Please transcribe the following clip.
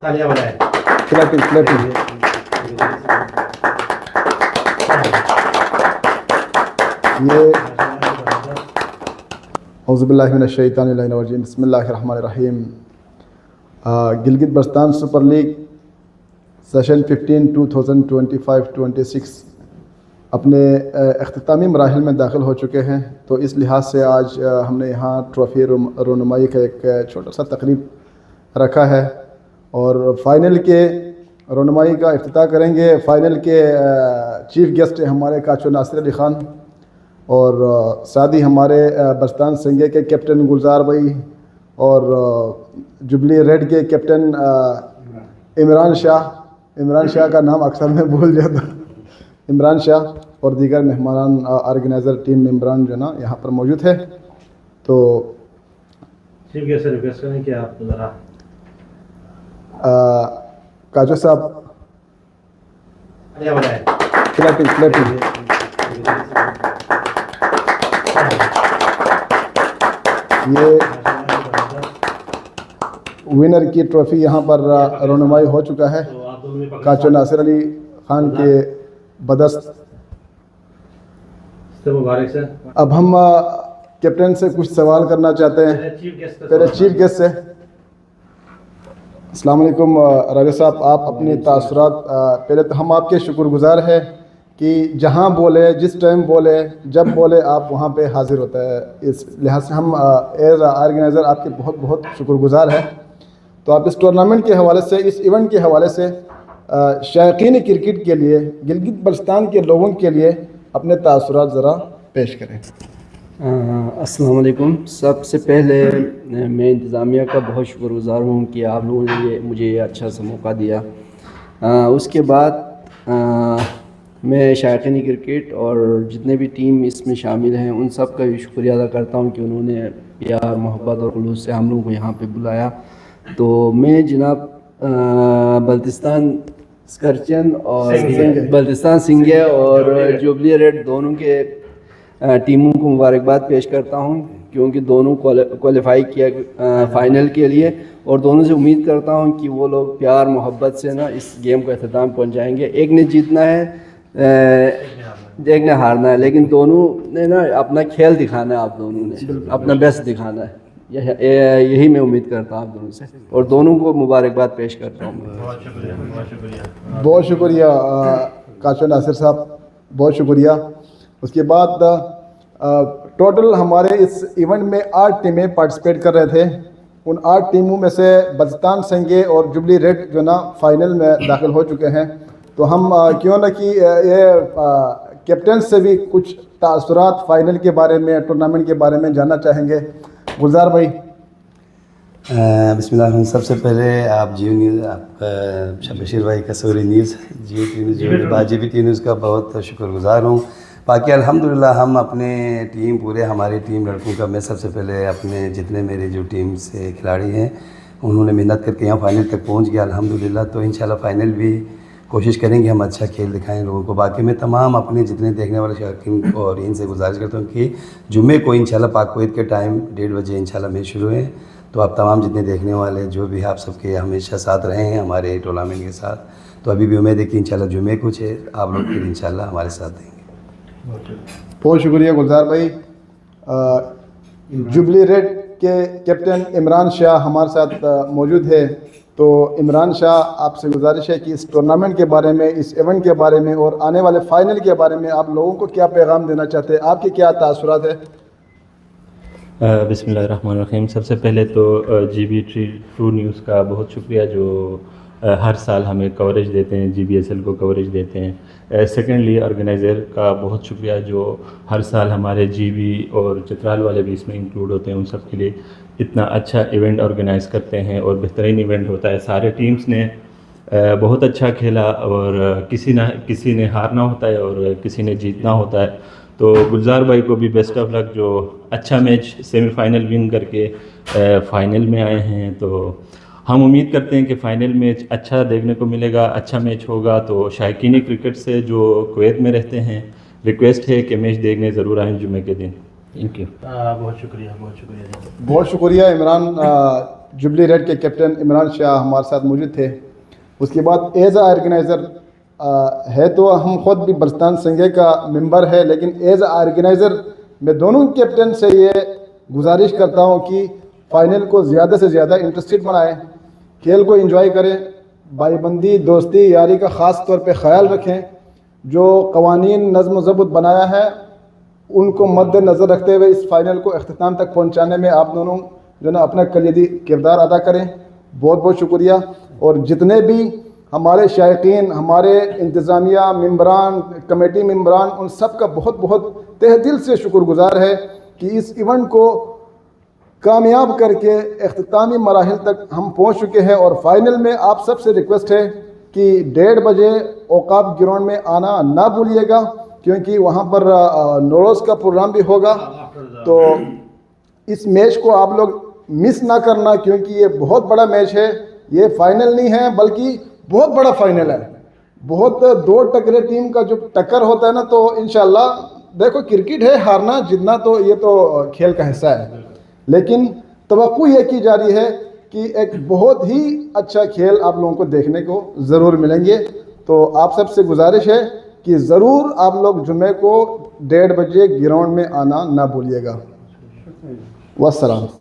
तालियां बजाएं। Clapping clapping. ये औज़ुबिल्लाहि मिनश्शैतानिर्रजीम बिस्मिल्लाहिर्रहमानिर्रहीम। Gilgit Baltistan super league session 15 2025-26 अपने अख्तामी मराहिल में दाखिल हो चुके हैं। तो इस लिहाज से आज हमने यहाँ ट्रॉफ़ी रोनुमाई का एक छोटा सा तकरीब रखा है और फ़ाइनल के रोनुमाई का इफ्तिताह करेंगे। फ़ाइनल के चीफ़ गेस्ट हैं हमारे काचो नासिर अली ख़ान और साथ ही हमारे बस्तान संगे के कैप्टन गुलजार भाई और जुबली रेड के कैप्टन इमरान शाह का नाम अक्सर मैं भूल जाता, इमरान शाह और दीगर मेहमान ऑर्गेनाइज़र टीम मेम्बरान जो ना यहाँ पर मौजूद है। तो चीफ गेस्ट से रिक्वेस्ट करें कि आप ज़रा काजो साहब तालियां बजाएं। Clapping clapping. ये विनर की ट्रॉफ़ी यहाँ पर रोनुमाई हो चुका है तो आप दोनों में काचो नासिर अली ख़ान के बदस्त। से मुबारक से अब हम कैप्टन से कुछ सवाल करना चाहते हैं। पहले चीफ गेस्ट से अस्सलाम वालेकुम राजा साहब, आप अपने तासुरात पहले तो हम आपके शुक्रगुजार हैं कि जहाँ बोले, जिस टाइम बोले, जब बोले आप वहाँ पे हाजिर होता है। इस लिहाज से हम एज ऑर्गेनाइज़र आपके बहुत बहुत शुक्रगुजार हैं। तो आप इस टूर्नामेंट के हवाले से, इस इवेंट के हवाले से शायकीन क्रिकेट के लिए, गिलगित बल्तिस्तान के लोगों के लिए अपने तासुरात ज़रा पेश करें। अस्सलाम वालेकुम। सबसे पहले मैं इंतज़ामिया का बहुत शुक्रगुज़ार हूँ कि आप लोगों ने मुझे ये अच्छा सा मौका दिया। उसके बाद मैं शायकीन क्रिकेट और जितने भी टीम इसमें शामिल हैं उन सब का भी शुक्रिया अदा करता हूँ कि उन्होंने प्यार, मोहब्बत और खुलूस से हम लोगों को यहाँ पे बुलाया। तो मैं जनाब बल्तिस्तान स्कर्चन और बल्तिस्तान सिंगे और जुबली रेड दोनों के टीमों को मुबारकबाद पेश करता हूं क्योंकि दोनों क्वालिफाई किया फ़ाइनल के लिए और दोनों से उम्मीद करता हूं कि वो लोग प्यार मोहब्बत से ना इस गेम को अख्ताम पहुंचाएंगे। एक ने जीतना है, एक ने हारना है, लेकिन दोनों ने ना अपना खेल दिखाना है, आप दोनों ने अपना बेस्ट दिखाना है। यही मैं उम्मीद करता हूँ आप दोनों से और दोनों को मुबारकबाद पेश करता हूँ। बहुत शुक्रिया, बहुत शुक्रिया, बहुत शुक्रिया काचो नासिर साहब, बहुत शुक्रिया। उसके बाद टोटल हमारे इस इवेंट में 8 टीमें पार्टिसिपेट कर रहे थे। उन 8 टीमों में से बल्तिस्तान संगे और जुबली रेड जो ना फाइनल में दाखिल हो चुके हैं। तो हम क्यों ना कि ये कैप्टन से भी कुछ तासुरात फाइनल के बारे में, टूर्नामेंट के बारे में जानना चाहेंगे। गुलजार भाई। बिस्मिल्लाह। सबसे पहले आप जियो न्यूज़, आप शबशीर भाई का सौरी न्यूज़, GBT न्यूज़ का बहुत शुक्रगुजार हूँ। बाकी अल्हम्दुलिल्लाह हम अपने टीम, पूरे हमारी टीम लड़कों का, मैं सबसे पहले अपने जितने मेरे जो टीम से खिलाड़ी हैं उन्होंने मेहनत करके यहाँ फाइनल तक पहुँच गया अल्हम्दुलिल्लाह। तो इंशाल्लाह फ़ाइनल भी कोशिश करेंगे हम अच्छा खेल दिखाएं लोगों को। बाकी मैं तमाम अपने जितने देखने वाले शौकीन और इनसे गुजारिश करता हूँ कि जुम्मे को इंशाल्लाह पाक कुवैत के टाइम 1:30 बजे इंशाल्लाह मैच शुरू है। तो आप तमाम जितने देखने वाले जो भी आप सबके हमेशा साथ रहे हैं हमारे टूर्नामेंट के साथ, तो अभी भी उम्मीद है कि इंशाल्लाह जुम्मे कुछ है आप लोग फिर इंशाल्लाह हमारे साथ देंगे। बहुत शुक्रिया गुलजार भाई। जुबली रेड के कैप्टन इमरान शाह हमारे साथ मौजूद है। तो इमरान शाह, आपसे गुजारिश है कि इस टूर्नामेंट के बारे में, इस इवेंट के बारे में और आने वाले फाइनल के बारे में आप लोगों को क्या पैगाम देना चाहते हैं, आपके क्या तासुरात है? बिस्मिल्लाहिर्रहमानिर्रहीम। सबसे पहले तो GBT न्यूज़ का बहुत शुक्रिया जो हर साल हमें कवरेज देते हैं, GBSL को कवरेज देते हैं। सेकेंडली ऑर्गेनाइज़र का बहुत शुक्रिया जो हर साल हमारे GB और चित्राल वाले भी इसमें इंक्लूड होते हैं, उन सब के लिए इतना अच्छा इवेंट ऑर्गेनाइज़ करते हैं और बेहतरीन इवेंट होता है। सारे टीम्स ने बहुत अच्छा खेला और किसी ने हारना होता है और किसी ने जीतना होता है। तो गुलजार भाई को भी बेस्ट ऑफ लक जो अच्छा मैच सेमीफाइनल विन करके फ़ाइनल में आए हैं। तो हम उम्मीद करते हैं कि फ़ाइनल मैच अच्छा देखने को मिलेगा, अच्छा मैच होगा। तो शायकीन क्रिकेट से जो कुवैत में रहते हैं रिक्वेस्ट है कि मैच देखने ज़रूर आएँ जुमे के दिन। Thank you. बहुत शुक्रिया, बहुत शुक्रिया। बहुत शुक्रिया इमरान जुबली रेड के कैप्टन इमरान शाह हमारे साथ मौजूद थे। उसके बाद एज आ ऑर्गेनाइज़र है तो हम ख़ुद भी बलुचिस्तान संघे का मेंबर है, लेकिन एज आ ऑर्गेनाइज़र मैं दोनों कैप्टन से ये गुजारिश करता हूँ कि फ़ाइनल को ज़्यादा से ज़्यादा इंटरेस्टेड बनाएं, खेल को एंजॉय करें, भाईबंदी दोस्ती यारी का ख़ास तौर पे ख्याल रखें। जो कवानीन नज़्म व ज़ब्त बनाया है उनको मद्देनज़र रखते हुए इस फ़ाइनल को अख्तिताम तक पहुँचाने में आप दोनों जो ना अपना कलीदी किरदार अदा करें। बहुत बहुत शुक्रिया। और जितने भी हमारे शायकीन, हमारे इंतज़ामिया मेंबरान, कमेटी मेंबरान, उन सब का बहुत बहुत तहे दिल से शुक्रगुजार है कि इस इवेंट को कामयाब करके अख्तितामी मराहिल तक हम पहुंच चुके हैं। और फाइनल में आप सबसे रिक्वेस्ट है कि 1:30 बजे औकाफ ग्राउंड में आना ना भूलिएगा, क्योंकि वहां पर नौरोज़ का प्रोग्राम भी होगा। तो इस मैच को आप लोग मिस ना करना, क्योंकि ये बहुत बड़ा मैच है। ये फाइनल नहीं है बल्कि बहुत बड़ा फाइनल है। बहुत दो टकरे टीम का जो टक्कर होता है ना, तो इंशाल्लाह देखो क्रिकेट है, हारना जीतना तो ये तो खेल का हिस्सा है, लेकिन तवक्को ये की जा रही है कि एक बहुत ही अच्छा खेल आप लोगों को देखने को ज़रूर मिलेंगे। तो आप सबसे गुजारिश है कि ज़रूर आप लोग जुमे को 1:30 बजे ग्राउंड में आना ना भूलिएगा। वस्सलाम।